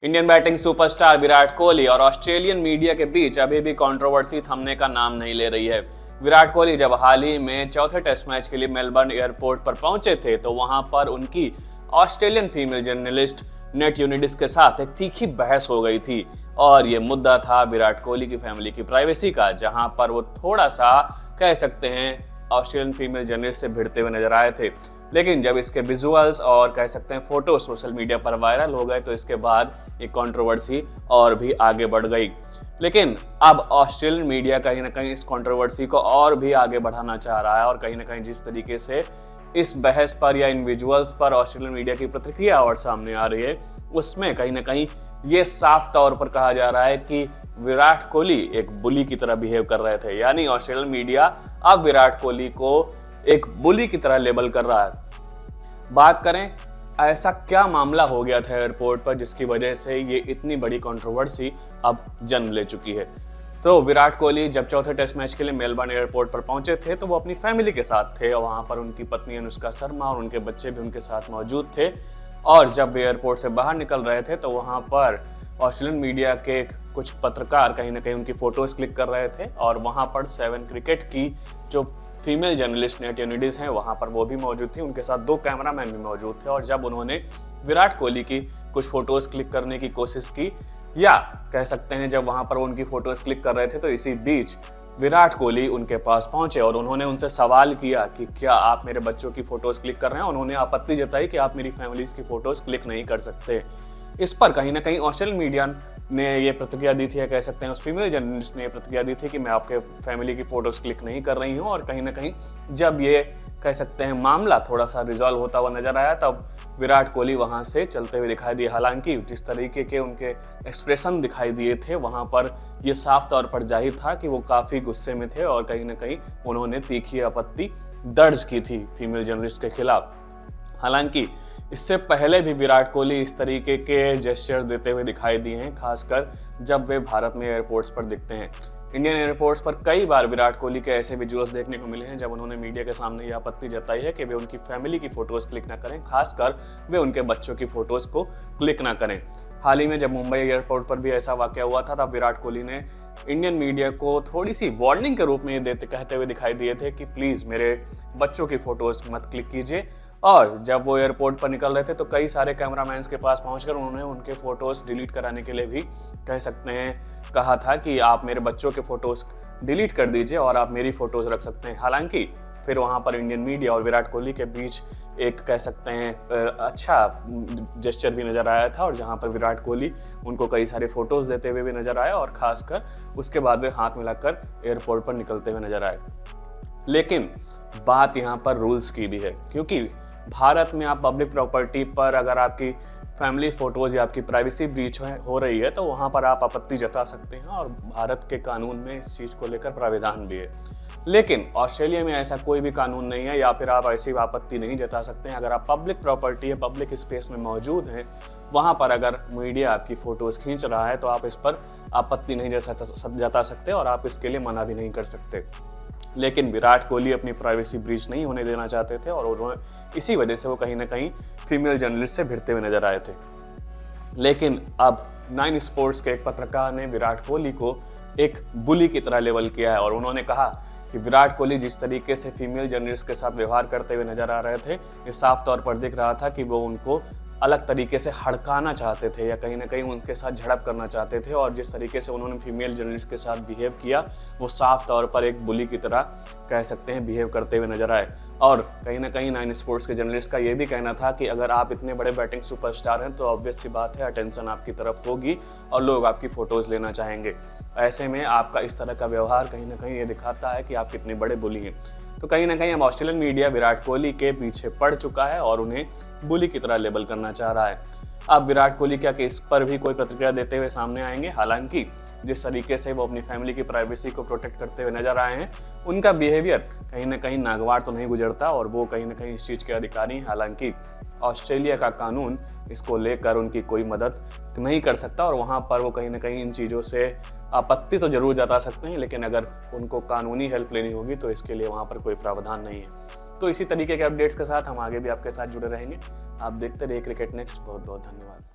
Indian batting superstar Virat Kohli और Australian media के बीच अभी भी कंट्रोवर्सी थमने का नाम नहीं ले रही है। विराट कोहली जब हाल ही में चौथे टेस्ट मैच के लिए मेलबर्न एयरपोर्ट पर पहुंचे थे तो वहां पर उनकी ऑस्ट्रेलियन फीमेल जर्नलिस्ट नेट यूनिडिस के साथ एक तीखी बहस हो गई थी और ये मुद्दा था विराट कोहली की फैमिली की प्राइवेसी का, जहां पर वो थोड़ा सा कह सकते हैं ऑस्ट्रेलियन फीमेल जर्नलिस्ट से भिड़ते हुए नजर आए थे। लेकिन जब इसके विजुअल्स और कह सकते हैं फोटो सोशल मीडिया पर वायरल हो गए तो इसके बाद ये कंट्रोवर्सी और भी आगे बढ़ गई। लेकिन अब ऑस्ट्रेलियन मीडिया कहीं ना कहीं इस कंट्रोवर्सी को और भी आगे बढ़ाना चाह रहा है और कहीं ना कहीं जिस तरीके से इस बहस पर या इन विजुअल्स पर ऑस्ट्रेलियन मीडिया की प्रतिक्रिया और सामने आ रही है, उसमें कहीं ना कहीं ये साफ तौर पर कहा जा रहा है कि विराट कोहली एक बुली की तरह बिहेव कर रहे थे। यानी ऑस्ट्रेलियन मीडिया अब विराट कोहली को एक बुली की तरह लेबल कर रहा है। बात करें ऐसा क्या मामला हो गया था एयरपोर्ट पर जिसकी वजह से ये इतनी बड़ी कंट्रोवर्सी अब जन्म ले चुकी है। तो विराट कोहली जब चौथे टेस्ट मैच के लिए मेलबर्न एयरपोर्ट पर पहुंचे थे तो वो अपनी फैमिली के साथ थे और वहां पर उनकी पत्नी अनुष्का शर्मा और उनके बच्चे भी उनके साथ मौजूद थे। और जब वे एयरपोर्ट से बाहर निकल रहे थे तो वहां पर ऑस्ट्रेलियन मीडिया के कुछ पत्रकार कहीं ना कहीं उनकी फोटोज क्लिक कर रहे थे और वहां पर 7 क्रिकेट की जो फीमेल जर्नलिस्ट नेट यूनिडिस हैं वहां पर वो भी मौजूद थी, उनके साथ 2 कैमरामैन भी मौजूद थे। और जब उन्होंने विराट कोहली की कुछ फोटोज क्लिक करने की कोशिश की या कह सकते हैं जब वहां पर वो उनकी फोटोज क्लिक कर रहे थे तो इसी बीच विराट कोहली उनके पास पहुंचे और उन्होंने उनसे सवाल किया कि क्या आप मेरे बच्चों की फोटोज क्लिक कर रहे हैं। उन्होंने आपत्ति जताई कि आप मेरी फैमिलीज की फोटोज क्लिक नहीं कर सकते। इस पर कहीं ना कहीं ऑस्ट्रेलियन मीडिया ने ये प्रतिक्रिया दी थी या कह सकते हैं उस फीमेल जर्नलिस्ट ने ये प्रतिक्रिया दी थी कि मैं आपके फैमिली की फोटोज क्लिक नहीं कर रही हूँ। और कहीं ना कहीं जब ये कह सकते हैं मामला थोड़ा सा रिजॉल्व होता हुआ नजर आया तब विराट कोहली वहां से चलते हुए दिखाई दिए। हालांकि जिस तरीके के उनके एक्सप्रेशन दिखाई दिए थे वहां पर यह साफ तौर पर जाहिर था कि वो काफ़ी गुस्से में थे और कहीं ना कहीं उन्होंने तीखी आपत्ति दर्ज की थी फीमेल जर्नलिस्ट के खिलाफ। हालांकि इससे पहले भी विराट कोहली इस तरीके के जेस्चर देते हुए दिखाई दिए हैं, खासकर जब वे भारत में एयरपोर्ट्स पर दिखते हैं। इंडियन एयरपोर्ट्स पर कई बार विराट कोहली के ऐसे विजुअल्स देखने को मिले हैं जब उन्होंने मीडिया के सामने ये आपत्ति जताई है कि वे उनकी फैमिली की फोटोज क्लिक ना करें, खासकर वे उनके बच्चों की फोटोज को क्लिक ना करें। हाल ही में जब मुंबई एयरपोर्ट पर भी ऐसा वाकया हुआ था तब विराट कोहली ने इंडियन मीडिया को थोड़ी सी वार्निंग के रूप में कहते हुए दिखाई दिए थे कि प्लीज़ मेरे बच्चों की फोटोज मत क्लिक कीजिए। और जब वो एयरपोर्ट पर निकल रहे थे तो कई सारे कैमरामैन्स के पास पहुंचकर उन्होंने उनके फोटोज डिलीट कराने के लिए भी कह सकते हैं कहा था कि आप मेरे बच्चों के फोटोज डिलीट कर दीजिए और आप मेरी फोटोज रख सकते हैं। हालांकि फिर वहां पर इंडियन मीडिया और विराट कोहली के बीच एक कह सकते हैं अच्छा जेस्चर भी नजर आया था और जहां पर विराट कोहली उनको कई सारे फोटोज देते हुए भी नजर आए और खासकर उसके बाद वे हाथ मिलाकर एयरपोर्ट पर निकलते हुए नजर आए। लेकिन बात यहाँ पर रूल्स की भी है, क्योंकि भारत में आप पब्लिक प्रॉपर्टी पर अगर आपकी फैमिली फोटोज या आपकी प्राइवेसी ब्रीच हो रही है तो वहाँ पर आप आपत्ति जता सकते हैं और भारत के कानून में इस चीज़ को लेकर प्राविधान भी है। लेकिन ऑस्ट्रेलिया में ऐसा कोई भी कानून नहीं है या फिर आप ऐसी आपत्ति नहीं जता सकते हैं। अगर आप पब्लिक प्रॉपर्टी या पब्लिक स्पेस में मौजूद हैं वहाँ पर अगर मीडिया आपकी फ़ोटोज़ खींच रहा है तो आप इस पर आपत्ति नहीं जता सकते और आप इसके लिए मना भी नहीं कर सकते। लेकिन विराट कोहली अपनी प्राइवेसी ब्रीच नहीं होने देना चाहते थे और उन्होंने इसी वजह से वो कहीं ना कहीं फीमेल जर्नलिस्ट से भिड़ते हुए नजर आए थे। लेकिन अब 9 स्पोर्ट्स के एक पत्रकार ने विराट कोहली को एक बुली की तरह लेबल किया है और उन्होंने कहा कि विराट कोहली जिस तरीके से फीमेल जर्नलिस्ट के साथ व्यवहार करते हुए नजर आ रहे थे ये साफ तौर पर दिख रहा था कि वो उनको अलग तरीके से हड़काना चाहते थे या कहीं ना कहीं उनके साथ झड़प करना चाहते थे। और जिस तरीके से उन्होंने फीमेल जर्नलिस्ट के साथ बिहेव किया वो साफ तौर पर एक बुली की तरह कह सकते हैं बिहेव करते हुए नजर आए। और कहीं ना कहीं 9 स्पोर्ट्स के जर्नलिस्ट का ये भी कहना था कि अगर आप इतने बड़े बैटिंग सुपरस्टार हैं तो ऑब्वियस सी बात है अटेंशन आपकी तरफ होगी और लोग आपकी फ़ोटोज़ लेना चाहेंगे। ऐसे में आपका इस तरह का व्यवहार कहीं ना कहीं ये दिखाता है कि आप कितने बड़े बुली हैं। तो कहीं ना कहीं अब ऑस्ट्रेलियन मीडिया विराट कोहली के पीछे पड़ चुका है और उन्हें बुली की तरह लेबल करना चाह रहा है। अब विराट कोहली क्या कि इस पर भी कोई प्रतिक्रिया देते हुए सामने आएंगे। हालांकि जिस तरीके से वो अपनी फैमिली की प्राइवेसी को प्रोटेक्ट करते हुए नजर आए हैं उनका बिहेवियर कहीं ना कहीं नागवार तो नहीं गुजरता और वो कहीं ना कहीं इस चीज़ के अधिकारी हैं। हालांकि ऑस्ट्रेलिया का कानून इसको लेकर उनकी कोई मदद नहीं कर सकता और वहाँ पर वो कहीं ना कहीं इन चीज़ों से आपत्ति तो जरूर जता सकते हैं, लेकिन अगर उनको कानूनी हेल्प लेनी होगी तो इसके लिए वहाँ पर कोई प्रावधान नहीं है। तो इसी तरीके के अपडेट्स के साथ हम आगे भी आपके साथ जुड़े रहेंगे। आप देखते रहिए क्रिकेट नेक्स्ट। बहुत बहुत धन्यवाद।